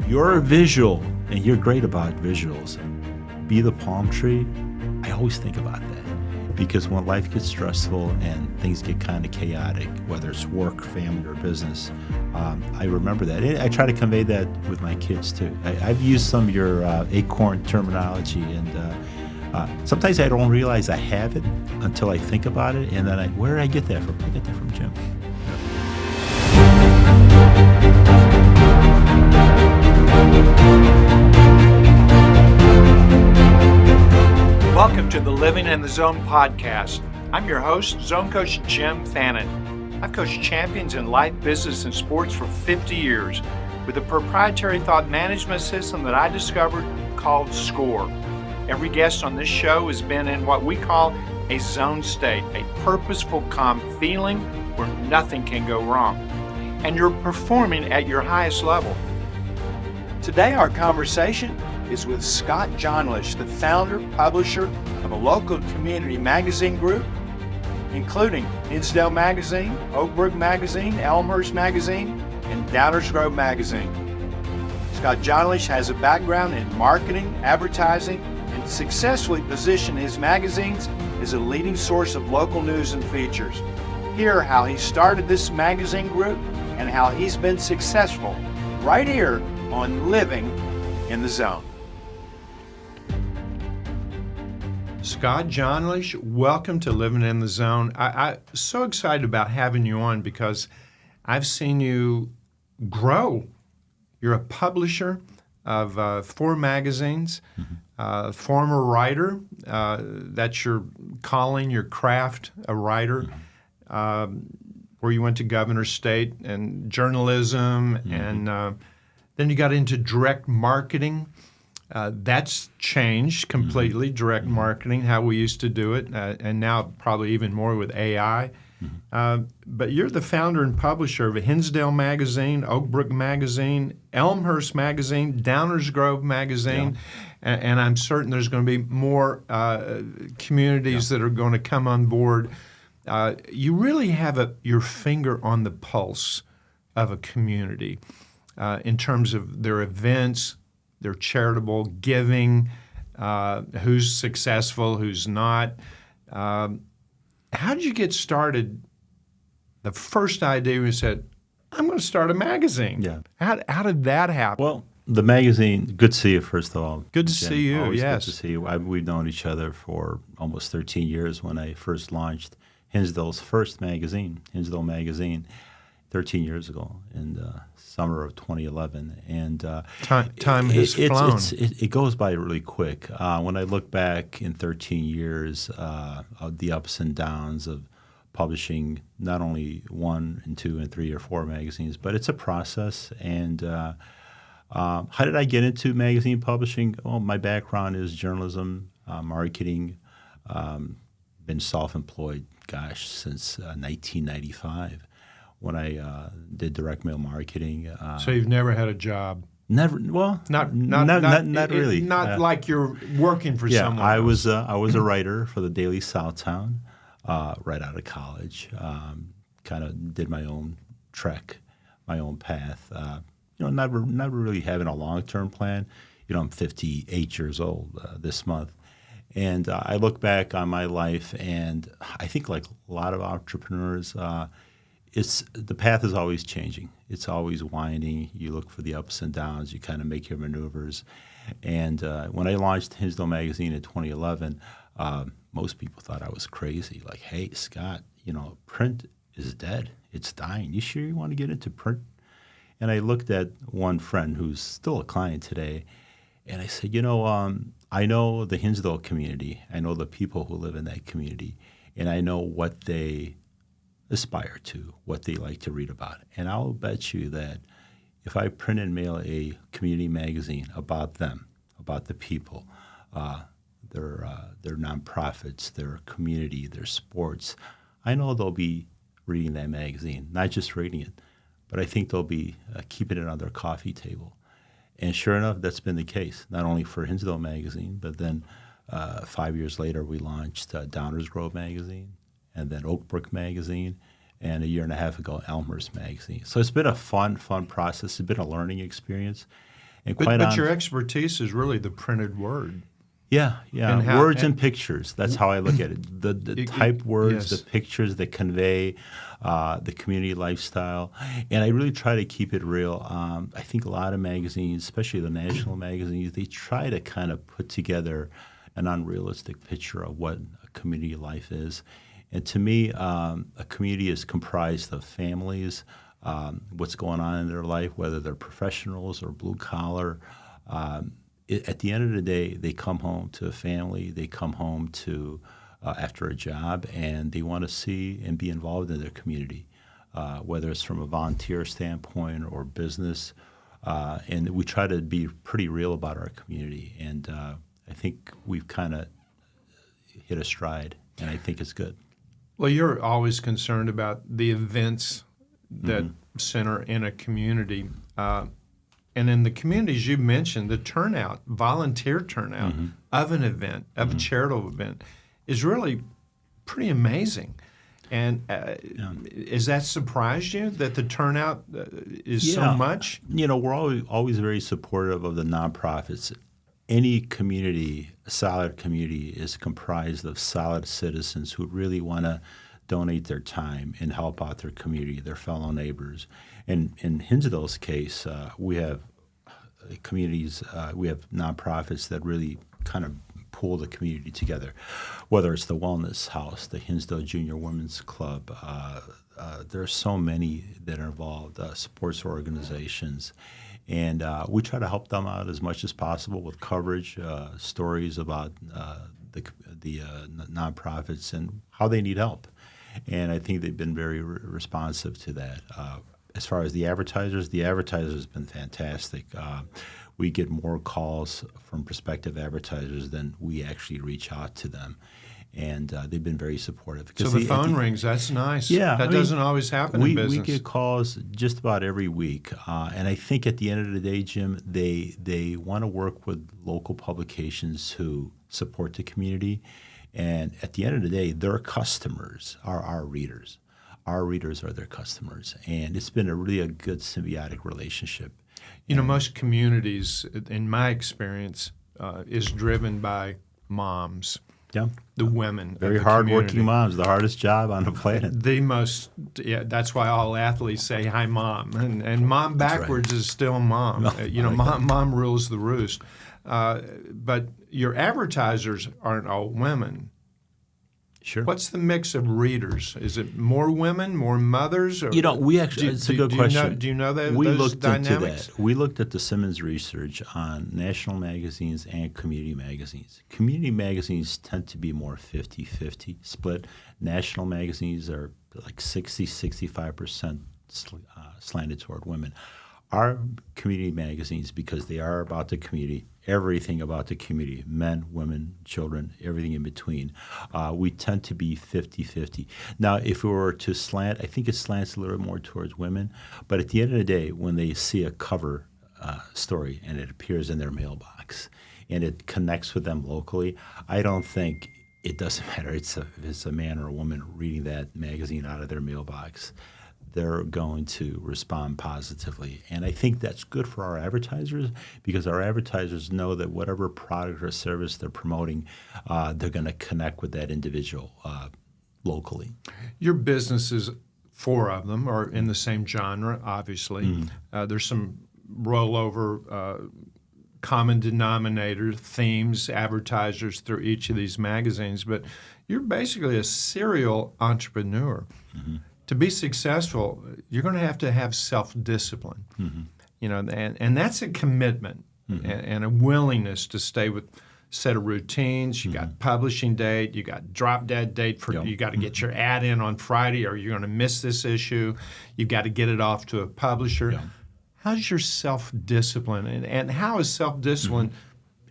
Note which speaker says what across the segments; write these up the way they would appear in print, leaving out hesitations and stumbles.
Speaker 1: you're a visual, and you're great about visuals, be the palm tree. I always think about that because when life gets stressful and things get kind of chaotic, whether it's work, family, or business, I remember that. And I try to convey that with my kids too. I've used some of your acorn terminology, and sometimes I don't realize I have it until I think about it, and then where did I get that from? I get that from Jim.
Speaker 2: Welcome to the Living in the Zone podcast. I'm your host, ZoneCoach Jim Fannin. I've coached champions in life, business, and sports for 50 years with a proprietary thought management system that I discovered called SCORE. Every guest on this show has been in what we call a zone state, a purposeful, calm feeling where nothing can go wrong, and you're performing at your highest level. Today, our conversation is with Scott Jonlich, the founder, publisher of a local community magazine group, including Hinsdale Magazine, Brook Magazine, Elmhurst Magazine, and Downers Grove Magazine. Scott Jonlich has a background in marketing, advertising, and successfully positioned his magazines as a leading source of local news and features. Hear how he started this magazine group and how he's been successful right here on Living in the Zone. Scott Jonlich, welcome to Living in the Zone. I'm so excited about having you on because I've seen you grow. You're a publisher of 4 magazines, former writer. That's your calling, your craft, a writer, where you went to Governor State and journalism, and then you got into direct marketing. That's changed completely, direct marketing, how we used to do it, and now probably even more with AI. But you're the founder and publisher of Hinsdale Magazine, Brook Magazine, Elmhurst Magazine, Downers Grove Magazine, and I'm certain there's going to be more communities that are going to come on board. You really have your finger on the pulse of a community in terms of their events, their charitable giving, who's successful, who's not. How did you get started? The first idea you said, I'm going to start a magazine.
Speaker 1: Yeah.
Speaker 2: How did that happen?
Speaker 1: Well, the magazine, good to see you, first of all.
Speaker 2: Good to
Speaker 1: Jim.
Speaker 2: see you,
Speaker 1: Always
Speaker 2: yes.
Speaker 1: Good to see you. We've known each other for almost 13 years when I first launched Hinsdale's first magazine, Hinsdale Magazine, 13 years ago in the summer of 2011. And
Speaker 2: time has flown.
Speaker 1: It goes by really quick. When I look back in 13 years of the ups and downs of publishing not only 1 and 2 and 3 or 4 magazines, but it's a process. And how did I get into magazine publishing? Well, my background is journalism, marketing, been self-employed, since 1995. When I did direct mail marketing.
Speaker 2: So you've never had a job?
Speaker 1: Never. Well, not really.
Speaker 2: Not like you're working for someone.
Speaker 1: I was a writer for the Daily Southtown right out of college. Kind of did my own trek, my own path. Never really having a long-term plan. I'm 58 years old this month. And I look back on my life, and I think like a lot of entrepreneurs, the path is always changing. It's always winding. You look for the ups and downs. You kind of make your maneuvers. And when I launched Hinsdale Magazine in 2011, most people thought I was crazy. Like, hey, Scott, print is dead. It's dying. You sure you want to get into print? And I looked at one friend who's still a client today, and I said, I know the Hinsdale community. I know the people who live in that community, and I know what they aspire to, what they like to read about. And I'll bet you that if I print and mail a community magazine about them, about the people, their nonprofits, their community, their sports, I know they'll be reading that magazine, not just reading it, but I think they'll be keeping it on their coffee table. And sure enough, that's been the case, not only for Hinsdale Magazine, but then 5 years later we launched Downers Grove Magazine, and then Brook Magazine, and a year and a half ago, Elmhurst Magazine. So it's been a fun process. It's been a learning experience. And
Speaker 2: But your expertise is really the printed word.
Speaker 1: Yeah.
Speaker 2: And how-
Speaker 1: Words and pictures. That's how I look at it. The typed words,
Speaker 2: yes.
Speaker 1: the pictures that convey the community lifestyle. And I really try to keep it real. I think a lot of magazines, especially the national magazines, they try to kind of put together an unrealistic picture of what a community life is. And to me, a community is comprised of families, what's going on in their life, whether they're professionals or blue collar. At the end of the day, they come home to a family. They come home to after a job, and they want to see and be involved in their community, whether it's from a volunteer standpoint or business. And we try to be pretty real about our community. And I think we've kind of hit a stride, and I think it's good.
Speaker 2: Well, you're always concerned about the events that center in a community. And in the communities you mentioned, the turnout, volunteer turnout of an event, of a charitable event, is really pretty amazing. And has that surprised you that the turnout is so much?
Speaker 1: We're always very supportive of the nonprofits. Any community, a solid community, is comprised of solid citizens who really want to donate their time and help out their community, their fellow neighbors. And in Hinsdale's case, we have communities, we have nonprofits that really kind of pull the community together, whether it's the Wellness House, the Hinsdale Junior Women's Club. There are so many that are involved, sports organizations. And we try to help them out as much as possible with coverage, stories about the nonprofits and how they need help. And I think they've been very responsive to that. As far as the advertisers have been fantastic. We get more calls from prospective advertisers than we actually reach out to them. And they've been very supportive.
Speaker 2: So the phone rings, that's nice.
Speaker 1: Yeah.
Speaker 2: That doesn't always happen in business.
Speaker 1: We get calls just about every week. And I think at the end of the day, Jim, they want to work with local publications who support the community. And at the end of the day, their customers are our readers. Our readers are their customers. And it's been a good symbiotic relationship.
Speaker 2: Most communities, in my experience, is driven by moms.
Speaker 1: Yeah.
Speaker 2: The women.
Speaker 1: Very hardworking moms, the hardest job on the planet.
Speaker 2: The most, that's why all athletes say, hi, Mom. And mom backwards is still mom. Mom rules the roost. But your advertisers aren't all women.
Speaker 1: Sure.
Speaker 2: What's the mix of readers? Is it more women, more mothers? Or,
Speaker 1: we actually, it's a good question.
Speaker 2: Do you know that?
Speaker 1: We
Speaker 2: those
Speaker 1: looked
Speaker 2: dynamics?
Speaker 1: into that. We looked at the Simmons research on national magazines and community magazines. Community magazines tend to be more 50-50 split. National magazines are like 65% slanted toward women. Our community magazines, because they are about the community, everything about the community, men, women, children, everything in between, we tend to be 50-50. Now, if we were to slant, I think it slants a little more towards women. But at the end of the day, when they see a cover story and it appears in their mailbox and it connects with them locally, I don't think it doesn't matter if it's a man or a woman reading that magazine out of their mailbox. They're going to respond positively. And I think that's good for our advertisers because our advertisers know that whatever product or service they're promoting, they're going to connect with that individual locally.
Speaker 2: Your businesses, 4 of them, are in the same genre, obviously. There's some rollover common denominator themes, advertisers through each of these magazines, but you're basically a serial entrepreneur. To be successful, you're going to have self-discipline, and that's a commitment and a willingness to stay with a set of routines. You got publishing date, you got drop dead date for you got to get your ad in on Friday, or you're going to miss this issue. You've got to get it off to a publisher. Yeah. How's your self-discipline, and how has self-discipline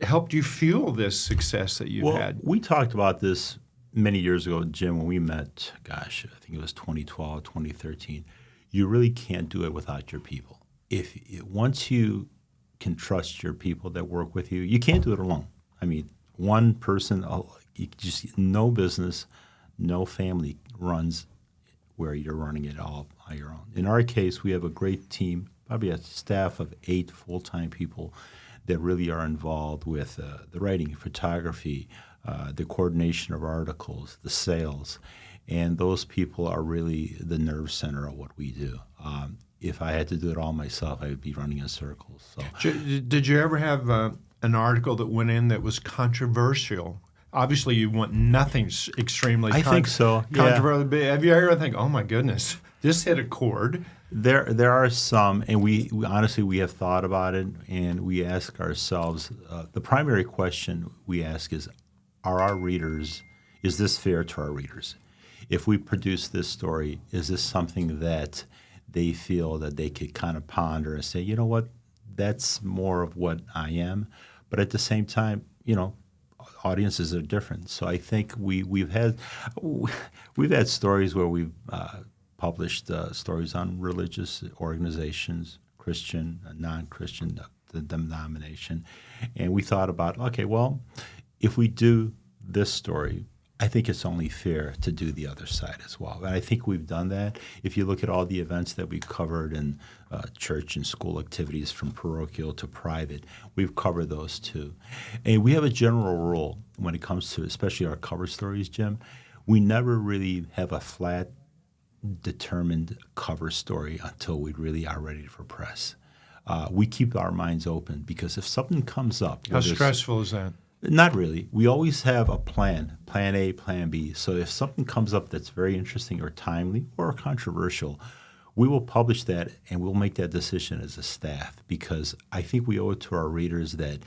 Speaker 2: helped you fuel this success that you've had?
Speaker 1: We talked about this many years ago, Jim, when we met, I think it was 2012, 2013, you really can't do it without your people. Once you can trust your people that work with you, you can't do it alone. I mean, one person, no business, no family runs where you're running it all on your own. In our case, we have a great team probably a staff of 8 full-time people that really are involved with the writing, photography, the coordination of articles, the sales, and those people are really the nerve center of what we do. If I had to do it all myself, I would be running in circles. So,
Speaker 2: Did you ever have an article that went in that was controversial? Obviously, you want nothing extremely
Speaker 1: I think so. Yeah.
Speaker 2: controversial. But have you ever think, oh my goodness, this hit a chord?
Speaker 1: There are some, and we honestly we have thought about it, and we ask ourselves the primary question we ask is, is this fair to our readers? If we produce this story, is this something that they feel that they could kind of ponder and say, you know what, that's more of what I am, but at the same time, audiences are different. So I think we've had stories where we've published stories on religious organizations, Christian, non-Christian, the denomination, and we thought about, okay, well, if we do this story, I think it's only fair to do the other side as well. And I think we've done that. If you look at all the events that we've covered in church and school activities from parochial to private, we've covered those too. And we have a general rule when it comes to especially our cover stories, Jim. We never really have a flat, determined cover story until we really are ready for press. We keep our minds open because if something comes up—
Speaker 2: How stressful is that?
Speaker 1: Not really. We always have a plan A, plan B. So if something comes up that's very interesting or timely or controversial, we will publish that and we'll make that decision as a staff because I think we owe it to our readers that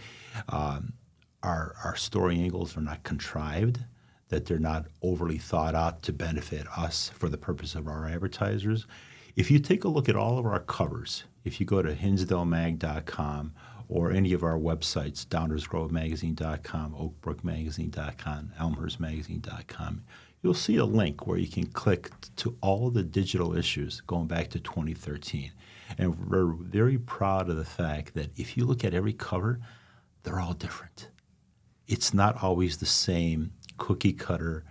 Speaker 1: our story angles are not contrived, that they're not overly thought out to benefit us for the purpose of our advertisers. If you take a look at all of our covers, if you go to hinsdalemag.com or any of our websites, downersgrovemagazine.com, oakbrookmagazine.com, elmhurstmagazine.com, you'll see a link where you can click to all the digital issues going back to 2013. And we're very proud of the fact that if you look at every cover, they're all different. It's not always the same cookie-cutter,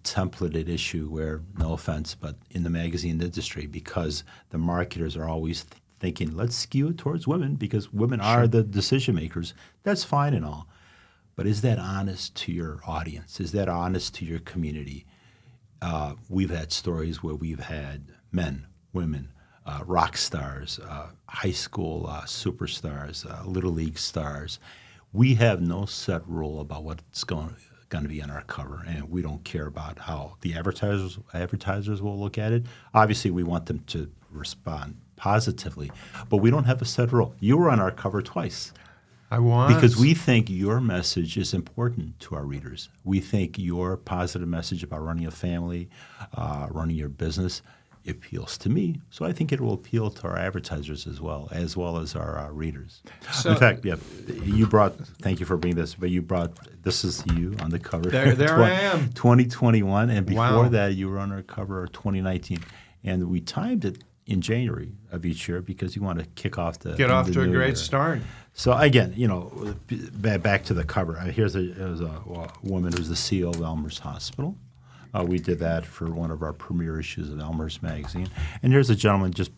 Speaker 1: templated issue where, no offense, but in the magazine industry, because the marketers are always thinking, let's skew it towards women because women are the decision makers. That's fine and all. But is that honest to your audience? Is that honest to your community? We've had stories where we've had men, women, rock stars, high school superstars, Little League stars. We have no set rule about what's going to be on our cover, and we don't care about how the advertisers will look at it. Obviously, we want them to respond positively, but we don't have a set rule. You were on our cover twice.
Speaker 2: I was.
Speaker 1: Because we think your message is important to our readers. We think your positive message about running a family, running your business, appeals to me. So I think it will appeal to our advertisers as well as our readers. So, in fact, thank you for bringing this, but this is you on the cover.
Speaker 2: There I am.
Speaker 1: 2021, and before that you were on our cover of 2019. And we timed it in January of each year because you want to get off to a great
Speaker 2: start.
Speaker 1: So again, back to the cover. Here's a woman who's the CEO of Elmhurst Hospital. We did that for one of our premier issues of Elmhurst Magazine. And here's a gentleman, just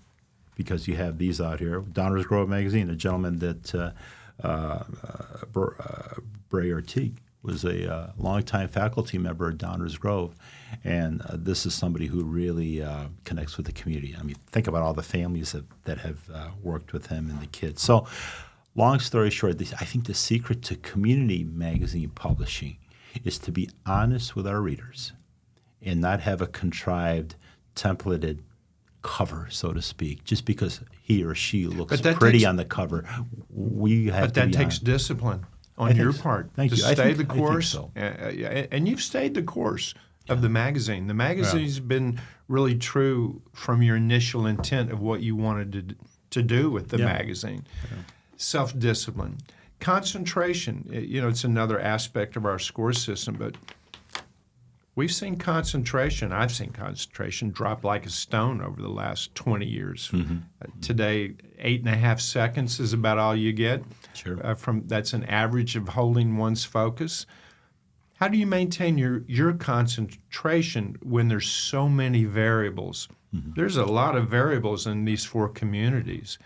Speaker 1: because you have these out here, Downers Grove Magazine, a gentleman that Bray Ortigue was a longtime faculty member at Downers Grove. And this is somebody who really connects with the community. I mean, think about all the families that have worked with him and the kids. So long story short, I think the secret to community magazine publishing is to be honest with our readers and not have a contrived, templated cover, so to speak, just because he or she looks pretty on the cover. We have
Speaker 2: but that takes discipline on your part to stay the course. I think so. And you've stayed the course of the magazine. The magazine's been really true from your initial intent of what you wanted to do with the magazine. Yeah. Self-discipline. Concentration, it's another aspect of our score system, but we've seen concentration. I've seen concentration drop like a stone over the last 20 years. Mm-hmm. Today, 8.5 seconds is about all you get.
Speaker 1: Sure.
Speaker 2: That's an average of holding one's focus. How do you maintain your concentration when there's so many variables There's a lot of variables in these 4 communities.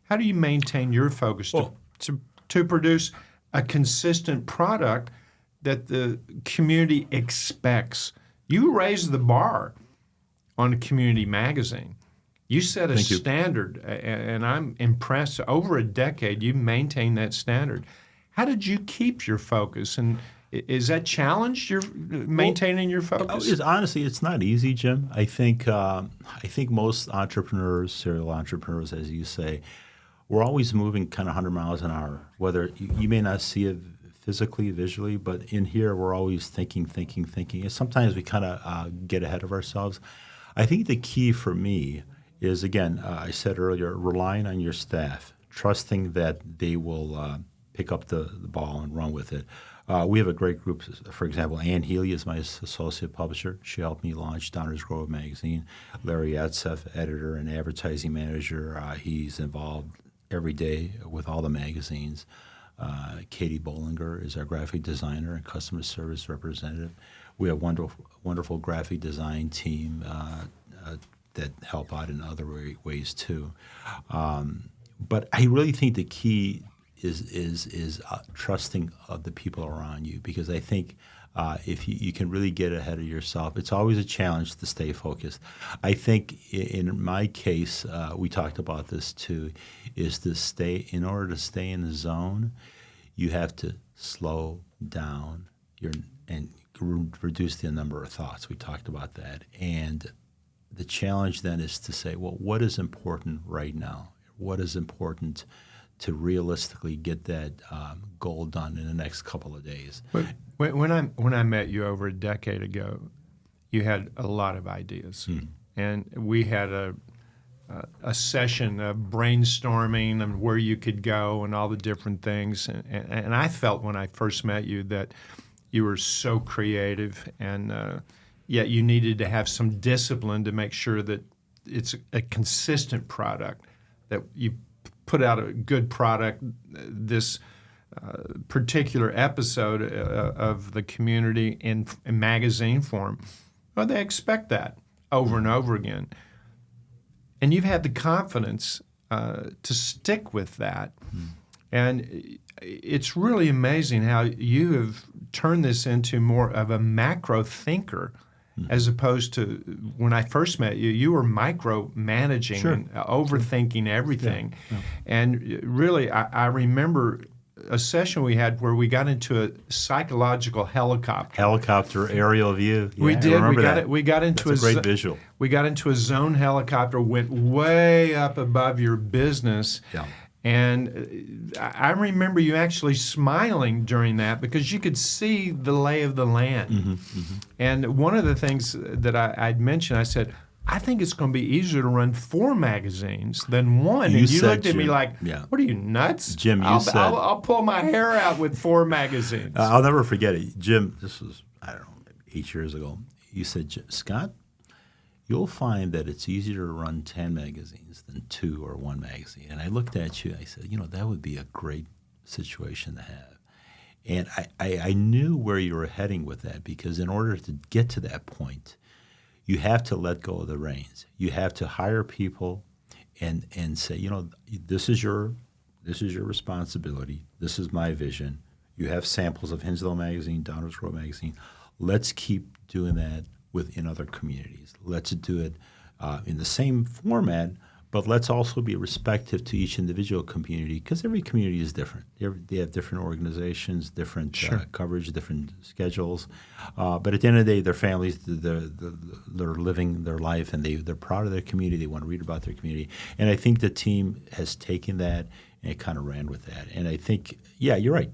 Speaker 2: How do you maintain your focus to produce a consistent product that the community expects? You raise the bar on a community magazine. You set a standard, and I'm impressed. Over a decade, you've maintained that standard. How did you keep your focus? And is that challenged? You're maintaining your focus?
Speaker 1: Honestly, it's not easy, Jim. I think most entrepreneurs, serial entrepreneurs, as you say, we're always moving kind of 100 miles an hour. Whether you may not see it physically, visually, but in here we're always thinking. And sometimes we kind of get ahead of ourselves. I think the key for me is, again, I said earlier, relying on your staff, trusting that they will pick up the ball and run with it. We have a great group. For example, Ann Healy is my associate publisher. She helped me launch Downers Grove Magazine. Larry Yatsef, editor and advertising manager. He's involved every day with all the magazines. Katie Bollinger is our graphic designer and customer service representative. We have a wonderful graphic design team that help out in other ways too. But I really think the key is trusting of the people around you, because I think if you can really get ahead of yourself, it's always a challenge to stay focused. I think in my case, we talked about this too, is to stay, in order to stay in the zone, you have to slow down and reduce the number of thoughts. We talked about that. And the challenge then is to say, well, what is important right now? What is important to realistically get that goal done in the next couple of days?
Speaker 2: When I met you over a decade ago, you had a lot of ideas, and we had a session of brainstorming and where you could go and all the different things. And I felt when I first met you that you were so creative, and yet you needed to have some discipline to make sure that it's a consistent product, that you put out a good product. This particular episode of the community in magazine form, well, they expect that over and over again. And you've had the confidence to stick with that. And it's really amazing how you have turned this into more of a macro thinker, as opposed to when I first met you, you were micromanaging and overthinking everything. Yeah. And really, I remember a session we had where we got into a psychological helicopter
Speaker 1: aerial view. Yeah,
Speaker 2: we did.
Speaker 1: We got into
Speaker 2: That's
Speaker 1: a great visual.
Speaker 2: We got into a zone helicopter, went way up above your business.
Speaker 1: Yeah.
Speaker 2: And I remember you actually smiling during that because you could see the lay of the land. And one of the things that I'd mentioned, I said, I think it's going to be easier to run 4 magazines than one. And you looked at me like, what are you, nuts?
Speaker 1: Jim,
Speaker 2: I'll pull my hair out with 4 magazines.
Speaker 1: I'll never forget it. Jim, this was, I don't know, 8 years ago. You said, Scott, you'll find that it's easier to run 10 magazines than 2 or 1 magazine. And I looked at you, I said, that would be a great situation to have. And I knew where you were heading with that, because in order to get to that point, you have to let go of the reins. You have to hire people and say, this is your responsibility. This is my vision. You have samples of Hinsdale Magazine, Downers Grove Magazine. Let's keep doing that within other communities. Let's do it in the same format, but let's also be respectful to each individual community, because every community is different. They have different organizations, different coverage, different schedules. But at the end of the day, their families, they're living their life, and they're proud of their community. They want to read about their community. And I think the team has taken that and it kind of ran with that. And I think, you're right.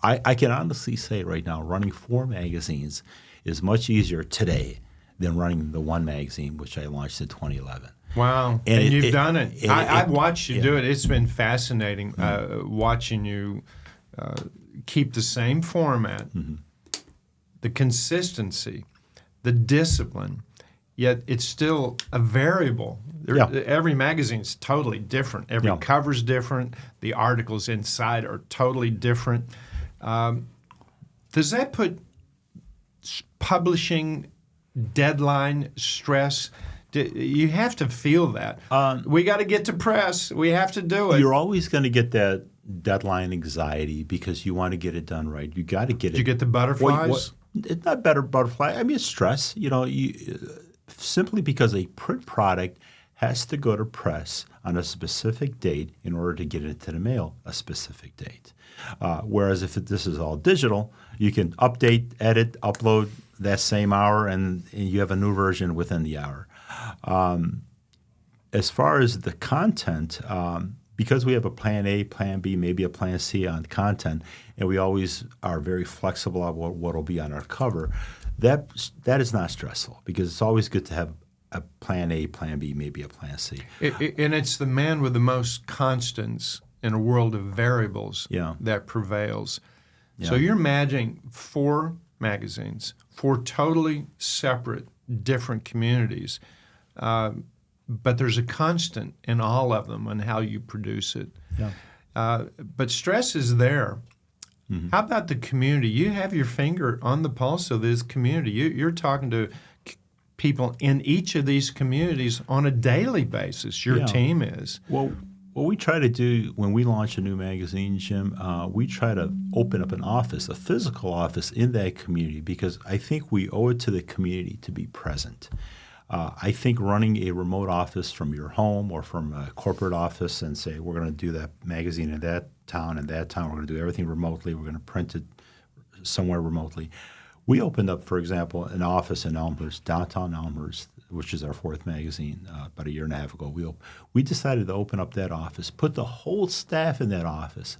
Speaker 1: I can honestly say right now, running 4 magazines is much easier today than running the 1 magazine, which I launched in 2011.
Speaker 2: Wow. And you've done it. I've watched you do it. It's been fascinating watching you keep the same format, the consistency, the discipline, yet it's still a variable. Every magazine's totally different. Every cover's different. The articles inside are totally different. Does that put publishing deadline stress? You have to feel that. We got to get to press. We have to do it.
Speaker 1: You're always going to get that deadline anxiety because you want to get it done right. You got to get it.
Speaker 2: Did you get the butterflies?
Speaker 1: It's not better butterfly. I mean, it's stress. Simply because a print product has to go to press on a specific date in order to get it into the mail a specific date. Whereas if this is all digital, you can update, edit, upload that same hour, and you have a new version within the hour. As far as the content, because we have a plan A, plan B, maybe a plan C on content, and we always are very flexible on what will be on our cover, that is not stressful because it's always good to have a plan A, plan B, maybe a plan C.
Speaker 2: And it's the man with the most constants in a world of variables that prevails. Yeah. So you're managing 4 magazines, 4 totally separate, different communities. But there's a constant in all of them on how you produce it. Yeah. But stress is there. Mm-hmm. How about the community? You have your finger on the pulse of this community. You're talking to people in each of these communities on a daily basis. Your team is.
Speaker 1: Well, what we try to do when we launch a new magazine, Jim, we try to open up an office, a physical office in that community because I think we owe it to the community to be present. I think running a remote office from your home or from a corporate office and say, we're going to do that magazine in that town, we're going to do everything remotely, we're going to print it somewhere remotely. We opened up, for example, an office in Elmhurst, downtown Elmhurst, which is our 4th magazine, about a year and a half ago. We decided to open up that office, put the whole staff in that office,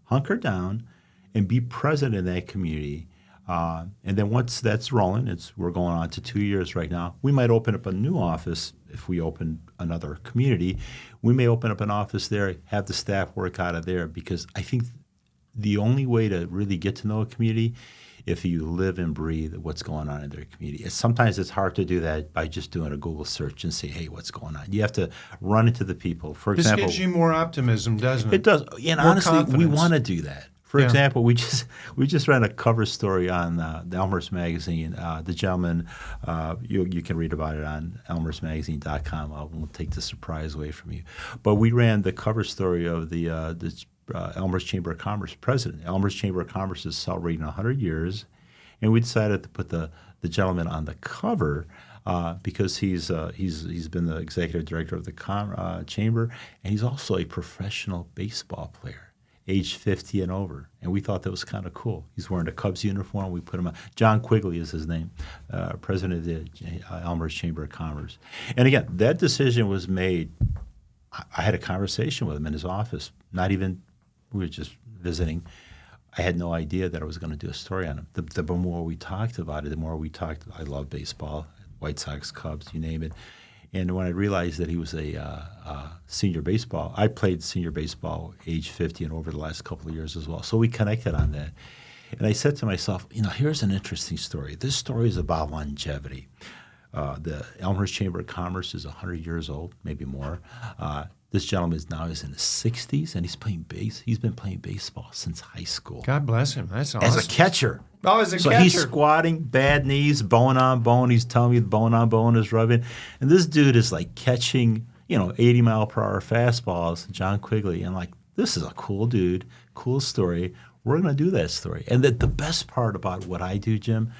Speaker 1: hunker down, and be present in that community. And then once that's rolling, we're going on to 2 years right now. We might open up a new office if we open another community. We may open up an office there, have the staff work out of there, because I think the only way to really get to know a community if you live and breathe what's going on in their community. Sometimes it's hard to do that by just doing a Google search and say, hey, what's going on? You have to run into the people. For example,
Speaker 2: this gives you more optimism, doesn't it?
Speaker 1: It does. And
Speaker 2: more
Speaker 1: honestly,
Speaker 2: confidence.
Speaker 1: we want to do that. For example, we just ran a cover story on the Elmhurst Magazine. The gentleman, you can read about it on elmhurstmagazine.com. I won't take the surprise away from you. But we ran the cover story of the Elmhurst Chamber of Commerce president. Elmhurst Chamber of Commerce is celebrating 100 years, and we decided to put the gentleman on the cover because he's been the executive director of the chamber, and he's also a professional baseball player, age 50 and over. And we thought that was kind of cool. He's wearing a Cubs uniform. We put him on. John Quigley is his name, president of the Elmhurst Chamber of Commerce. And again, that decision was made. I had a conversation with him in his office. We were just visiting. I had no idea that I was going to do a story on him. The more we talked about it, the more we talked. I love baseball, White Sox, Cubs, you name it. And when I realized that he was a senior baseball, I played senior baseball age 50 and over the last couple of years as well. So we connected on that. And I said to myself, here's an interesting story. This story is about longevity. The Elmhurst Chamber of Commerce is 100 years old, maybe more. This gentleman is in his 60s, and he's been playing baseball since high school.
Speaker 2: God bless him. That's awesome.
Speaker 1: As a catcher.
Speaker 2: Oh, as a catcher.
Speaker 1: So he's squatting, bad knees, bone on bone. He's telling me the bone on bone is rubbing. And this dude is like catching, 80-mile-per-hour fastballs, John Quigley. And this is a cool dude, cool story. We're going to do that story. And the best part about what I do, Jim,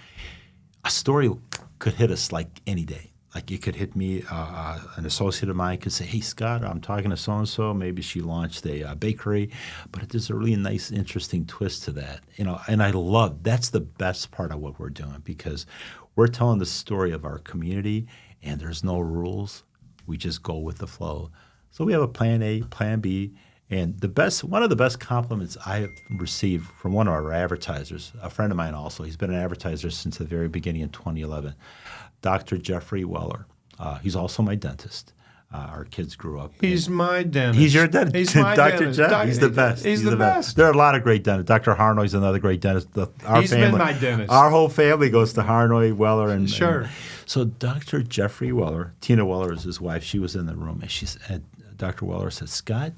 Speaker 1: a story could hit us like any day. Like it could hit me, an associate of mine could say, hey, Scott, I'm talking to so-and-so. Maybe she launched a bakery. But there's a really nice, interesting twist to that. And that's the best part of what we're doing because we're telling the story of our community and there's no rules. We just go with the flow. So we have a plan A, plan B. And one of the best compliments I have received from one of our advertisers, a friend of mine also, he's been an advertiser since the very beginning in 2011, Dr. Jeffrey Weller. He's also my dentist. Our kids grew up.
Speaker 2: He's my dentist.
Speaker 1: He's your dentist.
Speaker 2: He's my
Speaker 1: Dr.
Speaker 2: dentist.
Speaker 1: Jeff, he's the best.
Speaker 2: He's the best.
Speaker 1: There are a lot of great dentists. Dr. Harnoy's another great dentist.
Speaker 2: He's been my dentist.
Speaker 1: Our whole family goes to Harnoy, Weller.
Speaker 2: Sure.
Speaker 1: So Dr. Jeffrey Weller, Tina Weller is his wife, she was in the room, and she said, Dr. Weller said, Scott,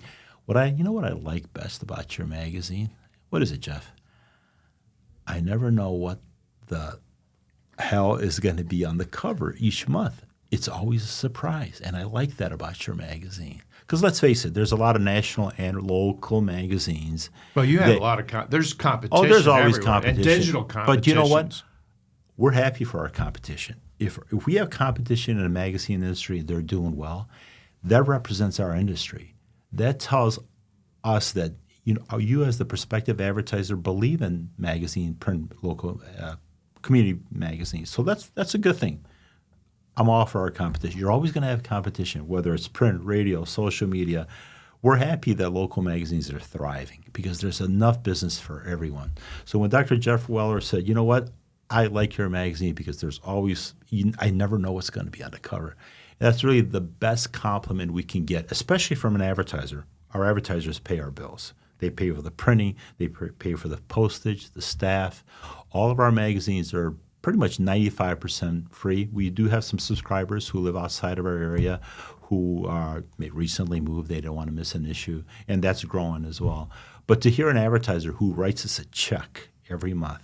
Speaker 1: what I like best about your magazine? What is it, Jeff? I never know what the hell is going to be on the cover each month. it's always a surprise. And I like that about your magazine. Because let's face it, there's a lot of national and local magazines.
Speaker 2: Well, you have a lot of there's competition.
Speaker 1: Oh, there's always
Speaker 2: everywhere,
Speaker 1: competition.
Speaker 2: And digital competition.
Speaker 1: But you know what? We're happy for our competition. If we have competition in the magazine industry, they're doing well, that represents our industry. That tells us that you as the prospective advertiser believe in magazine, print, local, community magazines. So that's a good thing. I'm all for our competition. You're always going to have competition, whether it's print, radio, social media. We're happy that local magazines are thriving because there's enough business for everyone. So when Dr. Jeff Weller said, you know what, I like your magazine because there's always, I never know what's going to be on the cover. That's really the best compliment we can get, especially from an advertiser. Our advertisers pay our bills. They pay for the printing, they pay for the postage, the staff. All of our magazines are pretty much 95% free. We do have some subscribers who live outside of our area who may recently moved. They don't want to miss an issue, and that's growing as well. But to hear an advertiser who writes us a check every month,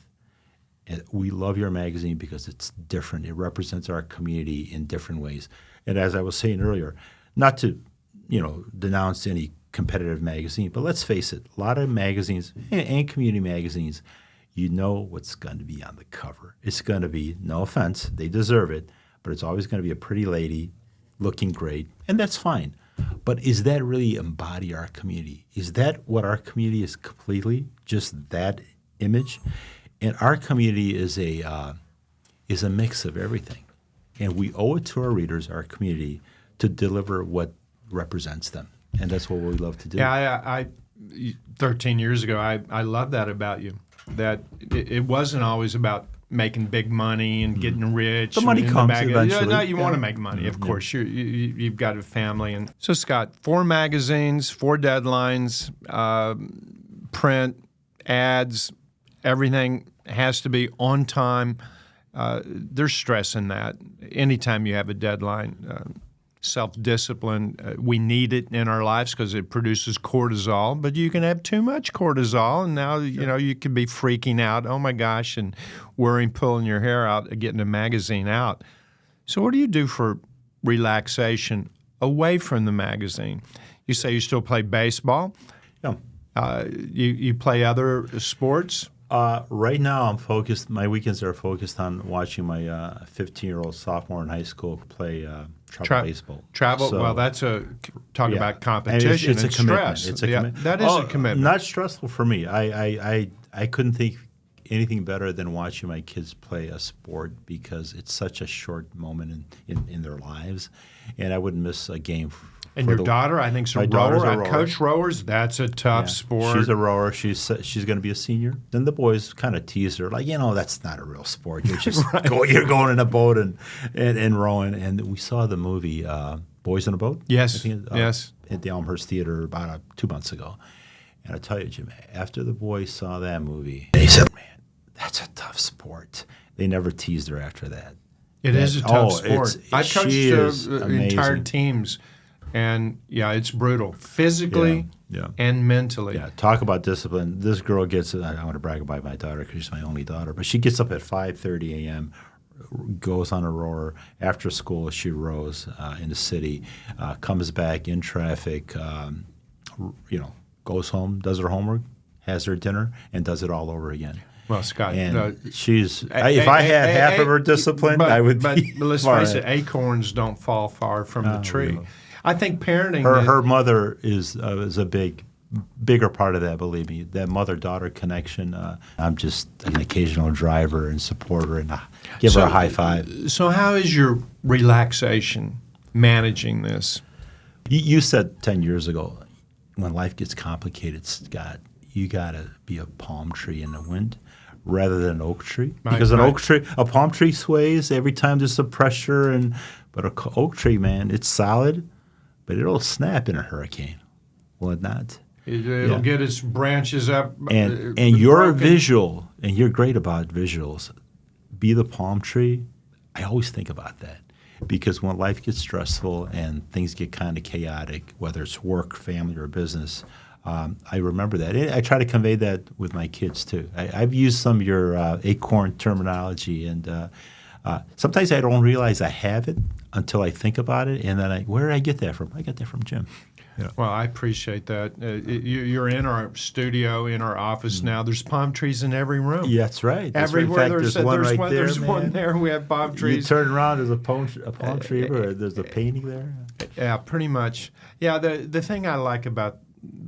Speaker 1: and we love your magazine because it's different. It represents our community in different ways. And as I was saying earlier, not to denounce any competitive magazine, but let's face it, a lot of magazines and community magazines, you know what's going to be on the cover. It's going to be, no offense, they deserve it, but it's always going to be a pretty lady looking great, and that's fine. But is that really embody our community? Is that what our community is completely, just that image? And our community is a mix of everything. And we owe it to our readers, our community, to deliver what represents them. And that's what we love to do.
Speaker 2: Yeah, I 13 years ago, I love that about you. That it wasn't always about making big money and getting rich.
Speaker 1: The money comes eventually.
Speaker 2: No, you want to make money, of course. You've got a family. And so, Scott, 4 magazines, 4 deadlines, print, ads, everything has to be on time. There's stress in that. Anytime you have a deadline, self-discipline, we need it in our lives because it produces cortisol. But you can have too much cortisol, and now you can be freaking out. Oh my gosh, and worrying, pulling your hair out, getting a magazine out. So, what do you do for relaxation away from the magazine? You say you still play baseball.
Speaker 1: Yeah.
Speaker 2: You play other sports.
Speaker 1: Right now, I'm focused. My weekends are focused on watching my 15-year-old sophomore in high school play travel baseball.
Speaker 2: Travel.
Speaker 1: So,
Speaker 2: well, that's about competition
Speaker 1: and
Speaker 2: and
Speaker 1: it's a commitment.
Speaker 2: stress.
Speaker 1: It's a commitment.
Speaker 2: That is a commitment.
Speaker 1: Not stressful for me. I couldn't think anything better than watching my kids play a sport because it's such a short moment in their lives, and I wouldn't miss a game.
Speaker 2: And your daughter, I think, is a rower. I coach rowers. That's a tough sport.
Speaker 1: She's a rower. She's going to be a senior. Then the boys kind of tease her, like, that's not a real sport. You're just you're going in a boat and rowing. And we saw the movie Boys in a Boat.
Speaker 2: Yes,
Speaker 1: yes. At the Elmhurst Theater about 2 months ago. And I tell you, Jim, after the boys saw that movie, they said, "Man, that's a tough sport." They never teased her after that.
Speaker 2: It is a tough sport. I coached entire teams. And, it's brutal, physically and mentally.
Speaker 1: Yeah, talk about discipline. This girl gets – I want to brag about my daughter because she's my only daughter. But she gets up at 5:30 a.m., goes on a rower. After school, she rows in the city, comes back in traffic, goes home, does her homework, has her dinner, and does it all over again.
Speaker 2: Well, Scott,
Speaker 1: and she's. If I had half of her discipline, I would.
Speaker 2: But let's face it, acorns don't fall far from the tree.
Speaker 1: Really.
Speaker 2: I think parenting.
Speaker 1: Her mother is a bigger part of that. Believe me, that mother-daughter connection. I'm just an occasional driver and supporter, and give her a high five.
Speaker 2: So, how is your relaxation managing this?
Speaker 1: You said 10 years ago, when life gets complicated, Scott, you got to be a palm tree in the wind rather than an oak tree. Because a palm tree sways every time there's some pressure, but an oak tree, man, it's solid, but it'll snap in a hurricane. Will it not?
Speaker 2: It'll get its branches up.
Speaker 1: And you're visual, and you're great about visuals. Be the palm tree. I always think about that. Because when life gets stressful and things get kind of chaotic, whether it's work, family, or business, I remember that. And I try to convey that with my kids, too. I've used some of your acorn terminology, and Sometimes I don't realize I have it until I think about it, and then where did I get that from? I got that from Jim.
Speaker 2: Well, I appreciate that. You're in our studio, in our office now. There's palm trees in every room.
Speaker 1: Yeah, that's right.
Speaker 2: Everywhere
Speaker 1: in fact, there's
Speaker 2: one there. We have palm trees.
Speaker 1: You turn around, there's a palm tree, or there's a painting there.
Speaker 2: Yeah, pretty much. Yeah, the thing I like about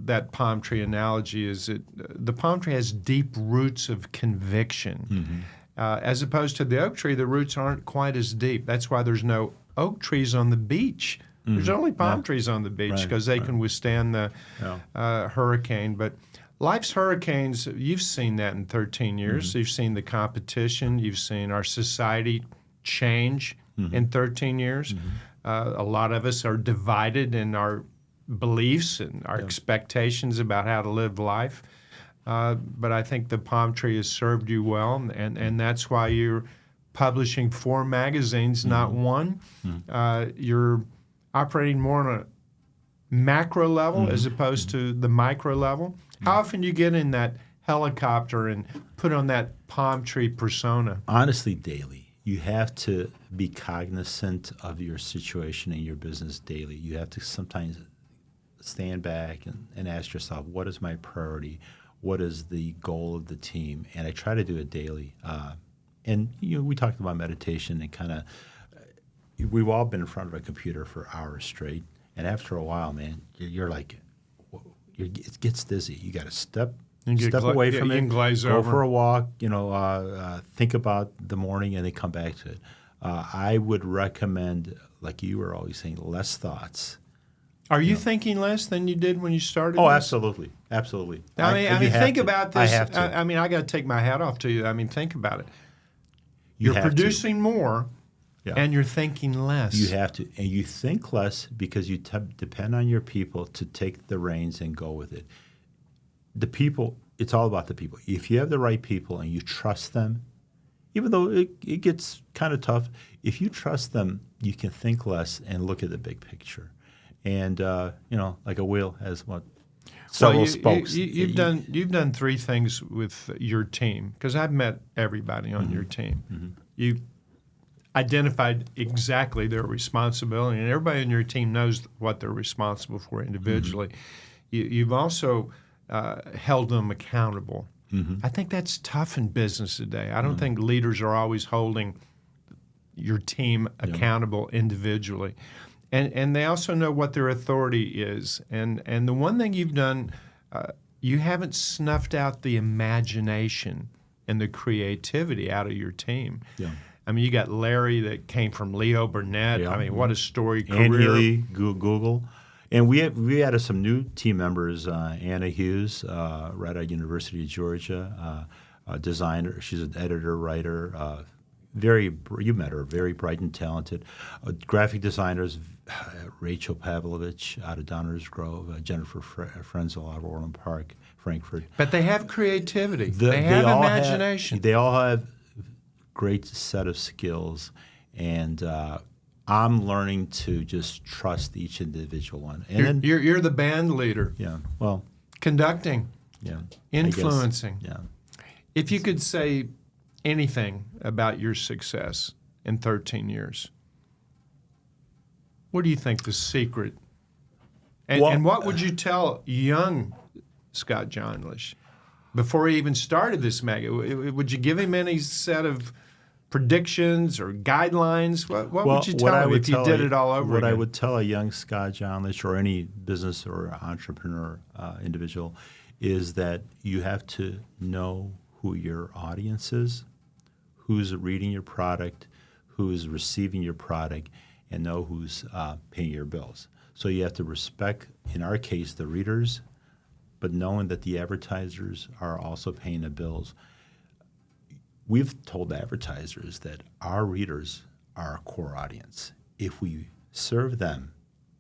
Speaker 2: that palm tree analogy is that the palm tree has deep roots of conviction. As opposed to the oak tree, the roots aren't quite as deep. That's why there's no oak trees on the beach. There's only palm trees on the beach because they can withstand the hurricane. But life's hurricanes, you've seen that in 13 years. You've seen the competition. You've seen our society change in 13 years. A lot of us are divided in our beliefs and our expectations about how to live life. But I think the palm tree has served you well, and that's why you're publishing 4 magazines, not one. You're operating more on a macro level as opposed to the micro level. How often do you get in that helicopter and put on that palm tree persona?
Speaker 1: Honestly, daily. You have to be cognizant of your situation and your business daily. You have to sometimes stand back and ask yourself, what is my priority? What is the goal of the team? And I try to do it daily. And we talked about meditation and kind of, we've all been in front of a computer for hours straight. And after a while, man, you're like, it gets dizzy. You got to step away from it, go for a walk, think about the morning and then come back to it. I would recommend, like you were always saying, less thoughts.
Speaker 2: Are you thinking less than you did when you started?
Speaker 1: Oh, absolutely. Absolutely.
Speaker 2: I mean, think about this.
Speaker 1: I have to.
Speaker 2: I mean, I got to take my hat off to you. I mean, think about it. You're producing more, and you're thinking less.
Speaker 1: You have to. And you think less because you depend on your people to take the reins and go with it. The people, it's all about the people. If you have the right people and you trust them, even though it gets kind of tough, if you trust them, you can think less and look at the big picture. And like a wheel has several spokes.
Speaker 2: You've done 3 things with your team because I've met everybody on your team. You identified exactly their responsibility, and everybody on your team knows what they're responsible for individually. You've also held them accountable. I think that's tough in business today. I don't think leaders are always holding your team accountable individually. And they also know what their authority is. And the one thing you've done, you haven't snuffed out the imagination and the creativity out of your team. Yeah. I mean, you got Larry that came from Leo Burnett. Yeah. I mean, what a story career.
Speaker 1: Ann Healy, Google. And we added some new team members, Anna Hughes, right out of University of Georgia, a designer. She's an editor, writer, you met her, very bright and talented. Graphic designers, Rachel Pavlovich out of Downers Grove, Jennifer Frenzel out of Orland Park, Frankfurt.
Speaker 2: But they have creativity. They have imagination.
Speaker 1: They all have great set of skills, and I'm learning to just trust each individual one. And
Speaker 2: you're the band leader.
Speaker 1: Yeah. Well,
Speaker 2: conducting.
Speaker 1: Yeah.
Speaker 2: Influencing.
Speaker 1: Yeah.
Speaker 2: If you could say anything about your success in 13 years, what do you think the secret? And what would you tell young Scott Jonlich before he even started this magazine? Would you give him any set of predictions or guidelines? What would you tell him if you did it all over again?
Speaker 1: What I would tell a young Scott Jonlich or any business or entrepreneur individual is that you have to know who your audience is, who's reading your product, who's receiving your product, and know who's paying your bills. So you have to respect, in our case, the readers, but knowing that the advertisers are also paying the bills. We've told advertisers that our readers are our core audience. If we serve them,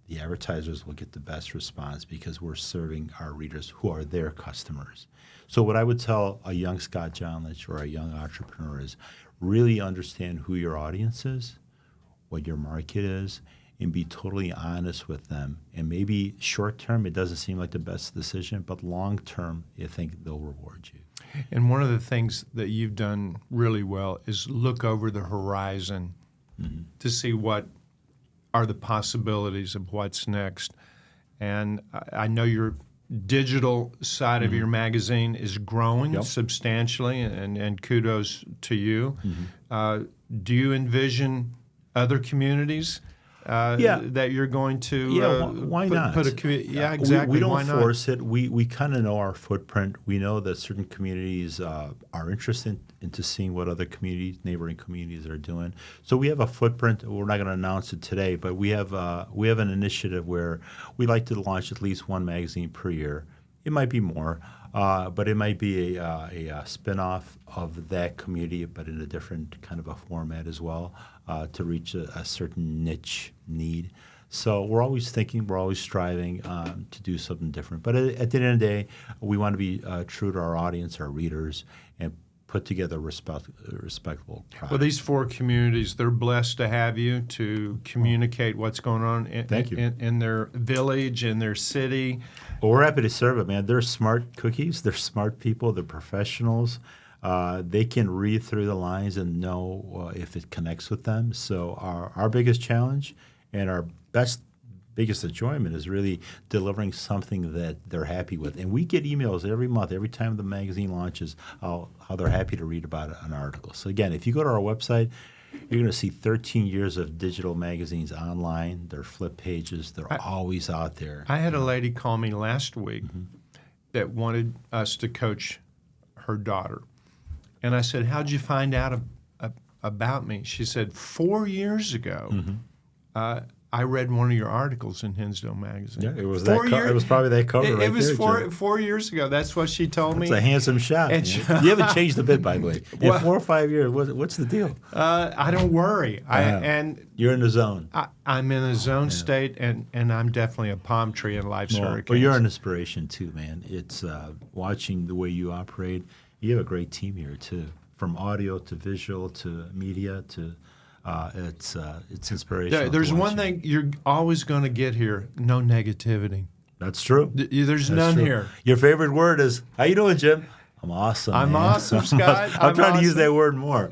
Speaker 1: the advertisers will get the best response because we're serving our readers who are their customers. So what I would tell a young Scott Jonlich or a young entrepreneur is really understand who your audience is, what your market is, and be totally honest with them. And maybe short term, it doesn't seem like the best decision, but long term, you think they'll reward you.
Speaker 2: And one of the things that you've done really well is look over the horizon to see what are the possibilities of what's next. And I know your digital side of your magazine is growing substantially, and kudos to you. Do you envision other communities that you're going to
Speaker 1: why not?
Speaker 2: Exactly.
Speaker 1: We don't
Speaker 2: why not?
Speaker 1: force it. We kind of know our footprint. We know that certain communities are interested into seeing what other communities, neighboring communities, are doing. So we have a footprint. We're not going to announce it today, but we have an initiative where we like to launch at least one magazine per year. It might be more, but it might be a spin-off of that community, but in a different kind of a format as well, to reach a certain niche need. So we're always thinking, we're always striving to do something different. But at the end of the day, we want to be true to our audience, our readers, and put together a respectable product.
Speaker 2: Well, these 4 communities, they're blessed to have you to communicate what's going on in their village, in their city.
Speaker 1: Well, we're happy to serve it, man. They're smart cookies. They're smart people. They're professionals. They can read through the lines and know if it connects with them. So our biggest challenge and our biggest enjoyment is really delivering something that they're happy with. And we get emails every month, every time the magazine launches, how they're happy to read about an article. So again, if you go to our website, you're going to see 13 years of digital magazines online. They're flip pages. They're always out there.
Speaker 2: I had a lady call me last week that wanted us to coach her daughter. And I said, how'd you find out about me? She said, 4 years ago, I read one of your articles in Hinsdale Magazine.
Speaker 1: Yeah, it was it was probably that cover right there.
Speaker 2: It was 4 years ago. That's what she told me.
Speaker 1: It's a handsome shot. You haven't changed a bit, by the way. In 4 or 5 years, what's the deal?
Speaker 2: I don't worry. And
Speaker 1: you're in the zone.
Speaker 2: I'm in a zone state, and I'm definitely a palm tree in life's hurricanes.
Speaker 1: Well, you're an inspiration too, man. It's watching the way you operate. You have a great team here too, from audio to visual to media to. It's inspirational.
Speaker 2: There's one thing you're always going to get here: no negativity.
Speaker 1: That's true.
Speaker 2: There's none here.
Speaker 1: Your favorite word is "How you doing, Jim?" I'm awesome.
Speaker 2: I'm awesome, Scott.
Speaker 1: I'm trying to use that word more.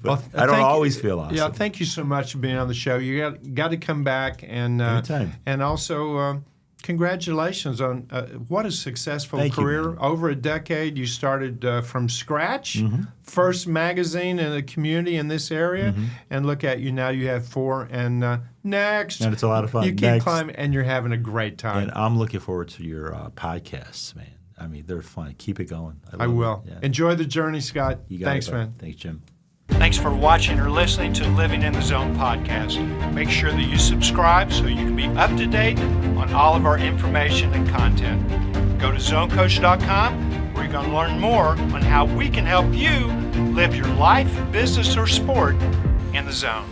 Speaker 1: But I don't always feel awesome.
Speaker 2: Yeah, thank you so much for being on the show. You got to come back and
Speaker 1: anytime.
Speaker 2: And also. Congratulations on what a successful career. Over a decade, you started from scratch, first magazine in a community in this area, and look at you now. You have 4, and next.
Speaker 1: And it's a lot of fun.
Speaker 2: You keep climbing, and you're having a great time.
Speaker 1: And I'm looking forward to your podcasts, man. I mean, they're fun. Keep it going.
Speaker 2: I will. Yeah. Enjoy the journey, Scott. Thanks, man.
Speaker 1: Thanks, Jim.
Speaker 2: Thanks for watching or listening to Living in the Zone podcast. Make sure that you subscribe so you can be up to date on all of our information and content. Go to ZoneCoach.com where you're going to learn more on how we can help you live your life, business, or sport in the zone.